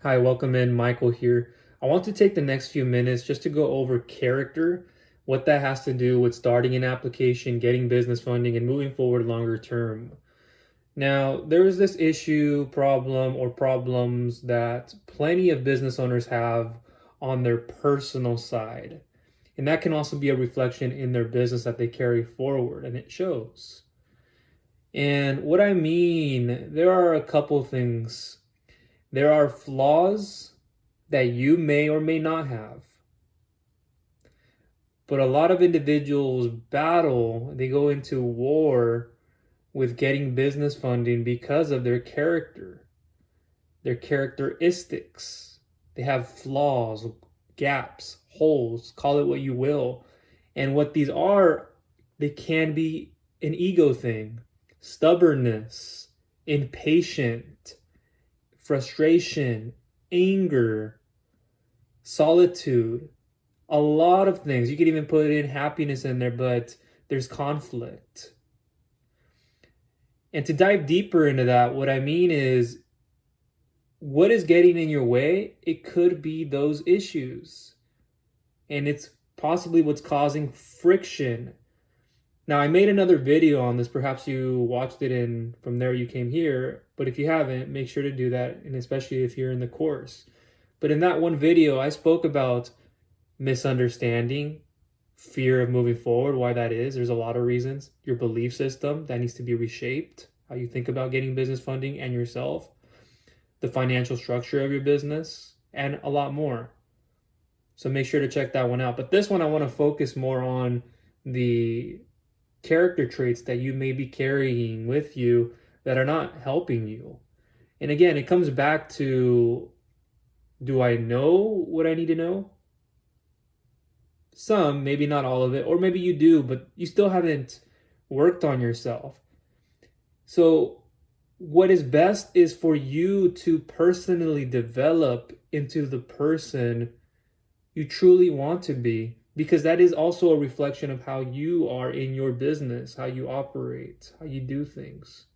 Hi, welcome in. Michael here. I want to take the next few minutes just to go over character, what that has to do with starting an application, getting business funding, and moving forward longer term. Now, there is this issue, problem, or problems that plenty of business owners have on their personal side. And that can also be a reflection in their business that they carry forward, and it shows. And what I mean, there are a couple things. There are flaws that you may or may not have. But a lot of individuals they go into war with getting business funding because of their character, their characteristics. They have flaws, gaps, holes, call it what you will. And what these are, they can be an ego thing, stubbornness, impatient, frustration, anger, solitude, a lot of things. You could even put in happiness in there, but there's conflict. And to dive deeper into that, what I mean is what is getting in your way? It could be those issues. And it's possibly what's causing friction. Now, I made another video on this. Perhaps you watched it and from there you came here. But if you haven't, make sure to do that. And especially if you're in the course. But in that one video, I spoke about misunderstanding, fear of moving forward, why that is. There's a lot of reasons. Your belief system that needs to be reshaped, how you think about getting business funding and yourself, the financial structure of your business, and a lot more. So make sure to check that one out. But this one, I want to focus more on the character traits that you may be carrying with you that are not helping you. And again, it comes back to, do I know what I need to know? Some, maybe not all of it, or maybe you do, but you still haven't worked on yourself. So what is best is for you to personally develop into the person you truly want to be, because that is also a reflection of how you are in your business, how you operate, how you do things.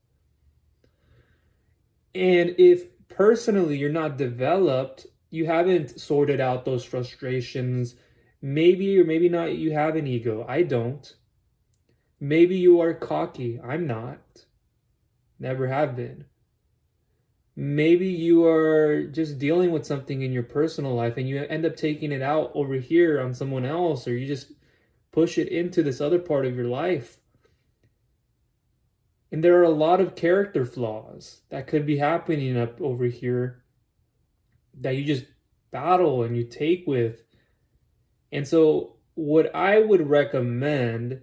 And if personally you're not developed, you haven't sorted out those frustrations, maybe or maybe not you have an ego. I don't. Maybe you are cocky. I'm not. Never have been. Maybe you are just dealing with something in your personal life and you end up taking it out over here on someone else, or you just push it into this other part of your life. And there are a lot of character flaws that could be happening up over here that you just battle and you take with. And so, what I would recommend,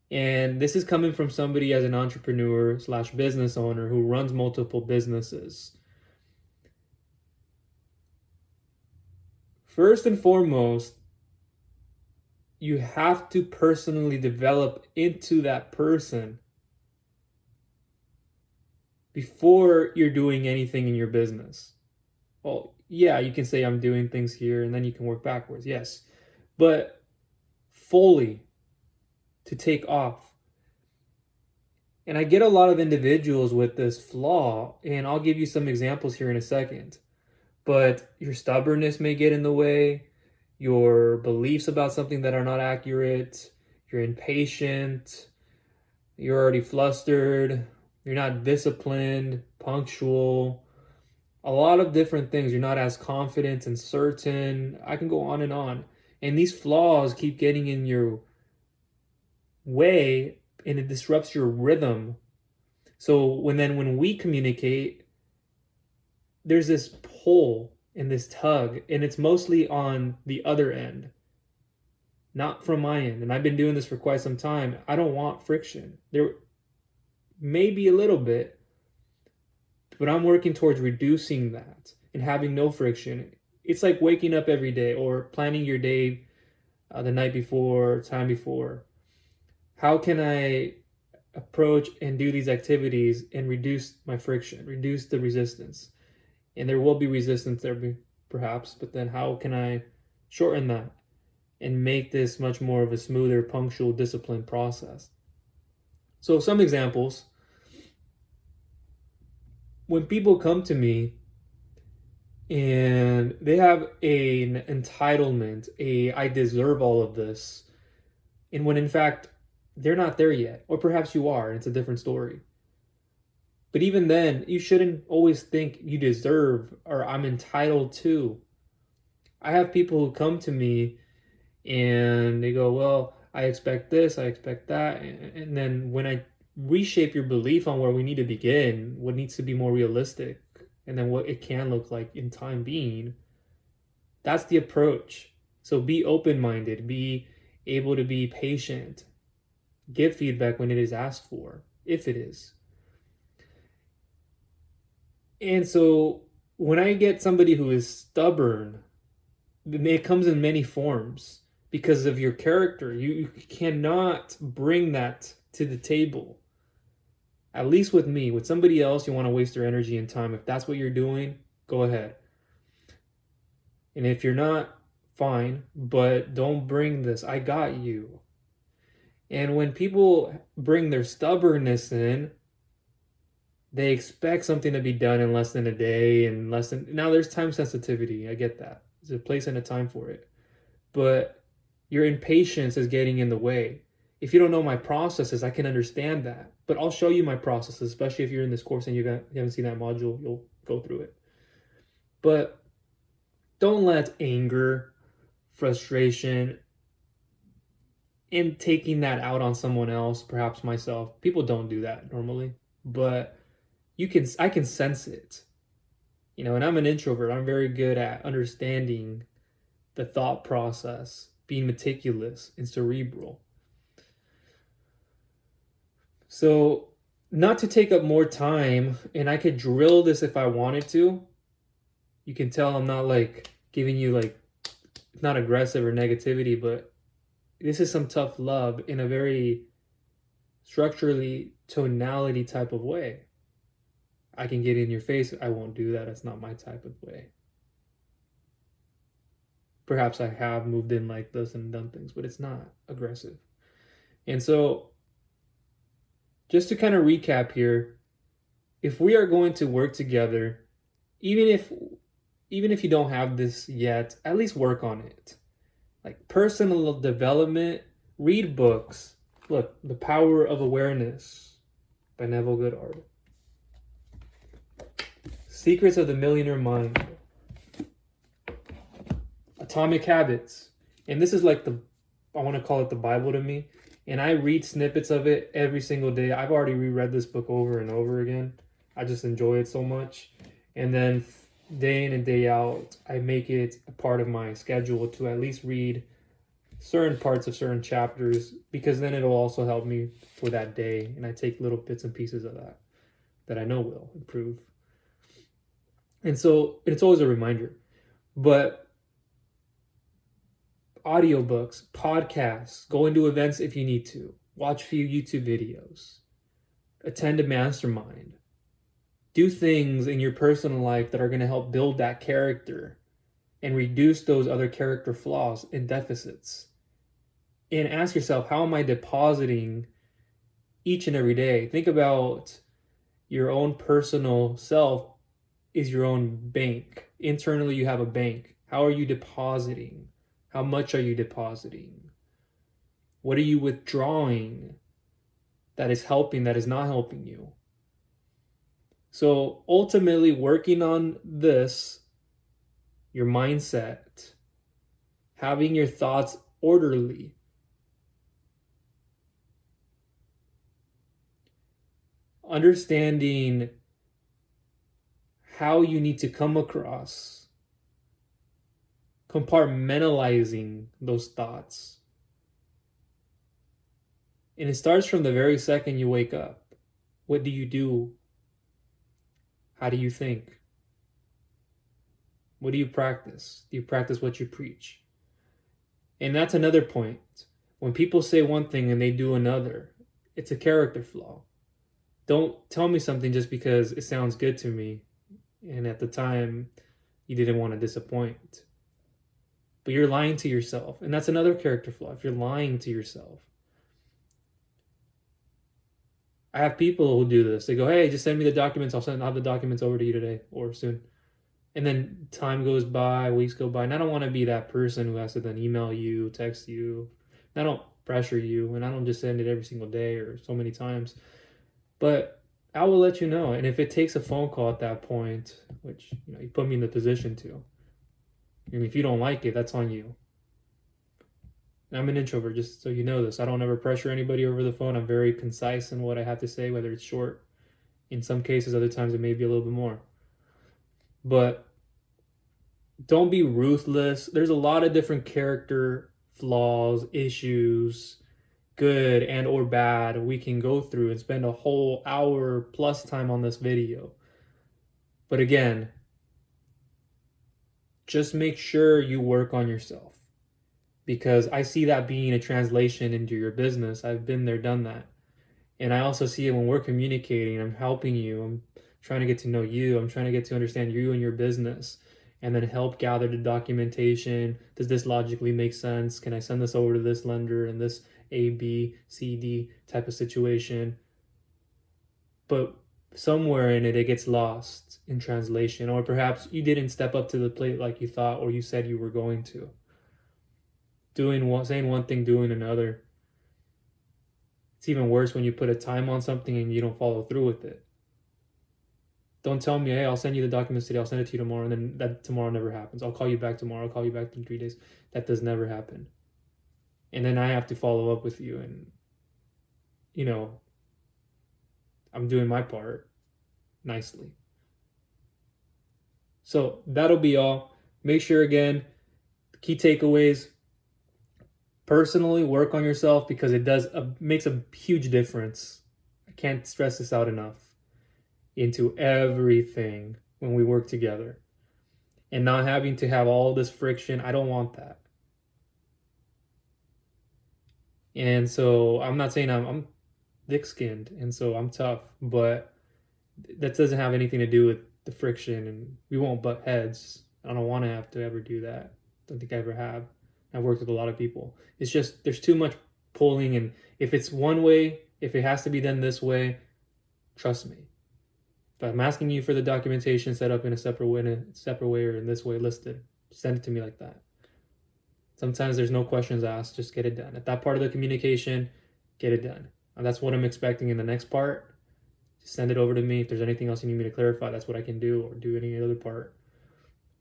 and this is coming from somebody as an entrepreneur slash business owner who runs multiple businesses. First and foremost, you have to personally develop into that person before you're doing anything in your business. Well, yeah, you can say I'm doing things here and then you can work backwards. Yes. But fully to take off. And I get a lot of individuals with this flaw, and I'll give you some examples here in a second. But your stubbornness may get in the way, your beliefs about something that are not accurate, you're impatient, you're already flustered, you're not disciplined, punctual, a lot of different things. You're not as confident and certain. I can go on and on. And these flaws keep getting in your way and it disrupts your rhythm. So when we communicate, there's this pull and this tug, and it's mostly on the other end, not from my end. And I've been doing this for quite some time. I don't want friction. There may be a little bit, but I'm working towards reducing that and having no friction. It's like waking up every day or planning your day the night before, time before. How can I approach and do these activities and reduce my friction, reduce the resistance? And there will be resistance there, perhaps, but then how can I shorten that and make this much more of a smoother, punctual, disciplined process? So some examples. When people come to me And they have an entitlement, I deserve all of this. And when in fact, they're not there yet. Or perhaps you are, and it's a different story. But even then, you shouldn't always think you deserve or I'm entitled to. I have people who come to me and they go, well, I expect this, I expect that. And then when I reshape your belief on where we need to begin, what needs to be more realistic, and then what it can look like in time being, that's the approach. So be open-minded, be able to be patient, give feedback when it is asked for, if it is. And so when I get somebody who is stubborn, it comes in many forms because of your character. You cannot bring that to the table. At least with me. With somebody else, you want to waste your energy and time. If that's what you're doing, go ahead. And if you're not, fine, but don't bring this. I got you. And when people bring their stubbornness in, they expect something to be done in less than a day and less than... Now, there's time sensitivity. I get that. There's a place and a time for it. But your impatience is getting in the way. If you don't know my processes, I can understand that. But I'll show you my processes, especially if you're in this course and you haven't seen that module, you'll go through it. But don't let anger, frustration, and taking that out on someone else, perhaps myself. People don't do that normally, but I can sense it. You know, and I'm an introvert. I'm very good at understanding the thought process, being meticulous and cerebral. So, not to take up more time, and I could drill this if I wanted to. You can tell I'm not like giving you like, not aggressive or negativity, but this is some tough love in a very structurally tonality type of way. I can get in your face. I won't do that. That's not my type of way. Perhaps I have moved in like this and done things, but it's not aggressive. And so, just to kind of recap here, if we are going to work together, even if you don't have this yet, at least work on it. Like personal development, read books. Look, The Power of Awareness by Neville Goddard. Secrets of the Millionaire Mind. Atomic Habits. And this is like I want to call it the Bible to me. And I read snippets of it every single day. I've already reread this book over and over again. I just enjoy it so much. And then day in and day out, I make it a part of my schedule to at least read certain parts of certain chapters, because then it'll also help me for that day. And I take little bits and pieces of that I know will improve. And so it's always a reminder. But audiobooks, podcasts, go into events if you need to, watch a few YouTube videos, attend a mastermind, do things in your personal life that are going to help build that character and reduce those other character flaws and deficits. And ask yourself, how am I depositing each and every day? Think about your own personal self is your own bank. Internally, you have a bank. How are you depositing? How much are you depositing? What are you withdrawing that is helping, that is not helping you? So ultimately, working on this, your mindset, having your thoughts orderly, understanding how you need to come across, compartmentalizing those thoughts. And it starts from the very second you wake up. What do you do? How do you think? What do you practice? Do you practice what you preach? And that's another point. When people say one thing and they do another, it's a character flaw. Don't tell me something just because it sounds good to me, and at the time you didn't want to disappoint. But you're lying to yourself, and that's another character flaw. If you're lying to yourself. I have people who do this. They go, hey, just send me the documents. I'll have the documents over to you today or soon. And then time goes by, weeks go by, and I don't want to be that person who has to then email you, text you. I don't pressure you, and I don't just send it every single day or so many times. But I will let you know. And if it takes a phone call at that point, which you put me in the position to, and if you don't like it, that's on you. And I'm an introvert, just so you know this. I don't ever pressure anybody over the phone. I'm very concise in what I have to say, whether it's short. In some cases, other times it may be a little bit more. But don't be ruthless. There's a lot of different character flaws, issues, good and or bad, we can go through and spend a whole hour plus time on this video. But again, just make sure you work on yourself, because I see that being a translation into your business. I've been there, done that. And I also see it when we're communicating. I'm helping you. I'm trying to get to know you. I'm trying to get to understand you and your business, and then help gather the documentation. Does this logically make sense? Can I send this over to this lender in this A, B, C, D type of situation? But somewhere in it, it gets lost in translation, or perhaps you didn't step up to the plate like you thought or you said you were going to. Saying one thing, doing another. It's even worse when you put a time on something and you don't follow through with it. Don't tell me, hey, I'll send you the documents today, I'll send it to you tomorrow, and then that tomorrow never happens. I'll call you back tomorrow, I'll call you back in 3 days. That does never happen. And then I have to follow up with you, and I'm doing my part nicely. So that'll be all. Make sure, again, key takeaways: personally work on yourself, because it makes a huge difference. I can't stress this out enough, into everything when we work together, and not having to have all this friction. I don't want that. And so I'm not saying I'm thick-skinned and so I'm tough, but that doesn't have anything to do with the friction, and we won't butt heads. I don't want to have to ever do that. Don't think I ever have. I've worked with a lot of people. It's just there's too much pulling, and if it's one way, if it has to be done this way, trust me. If I'm asking you for the documentation set up in a separate way or in this way listed, send it to me like that. Sometimes there's no questions asked, just get it done. At that part of the communication, get it done. And that's what I'm expecting in the next part. Just send it over to me. If there's anything else you need me to clarify, that's what I can do, or do any other part.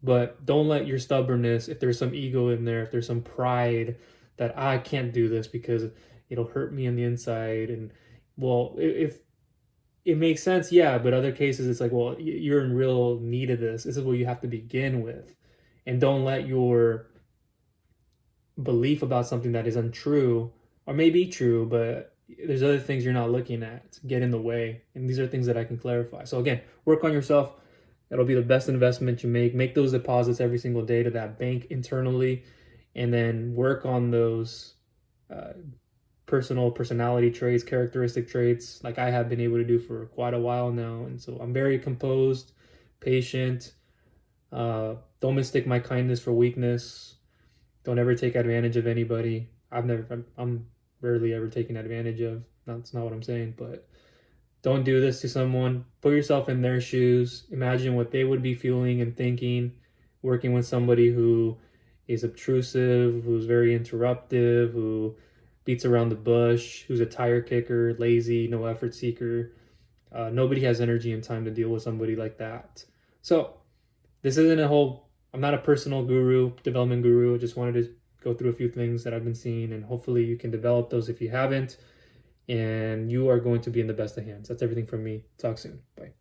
But don't let your stubbornness, if there's some ego in there, if there's some pride that I can't do this because it'll hurt me on the inside. And well, if it makes sense, yeah, but other cases it's like, well, you're in real need of this. This is what you have to begin with. And don't let your belief about something that is untrue, or maybe true, but there's other things you're not looking at, get in the way. And these are things that I can clarify. So again, work on yourself. That'll be the best investment you make. Make those deposits every single day to that bank internally, and then work on those personality traits, characteristic traits, like I have been able to do for quite a while now. And so I'm very composed, patient. Don't mistake my kindness for weakness. Don't ever take advantage of anybody. I'm rarely ever taken advantage of. That's not what I'm saying, but don't do this to someone. Put yourself in their shoes. Imagine what they would be feeling and thinking, working with somebody who is obtrusive, who's very interruptive, who beats around the bush, who's a tire kicker, lazy, no effort seeker. Nobody has energy and time to deal with somebody like that. So this isn't I'm not a personal guru, development guru. I just wanted to go through a few things that I've been seeing, and hopefully you can develop those if you haven't, and you are going to be in the best of hands. That's everything from me. Talk soon. Bye.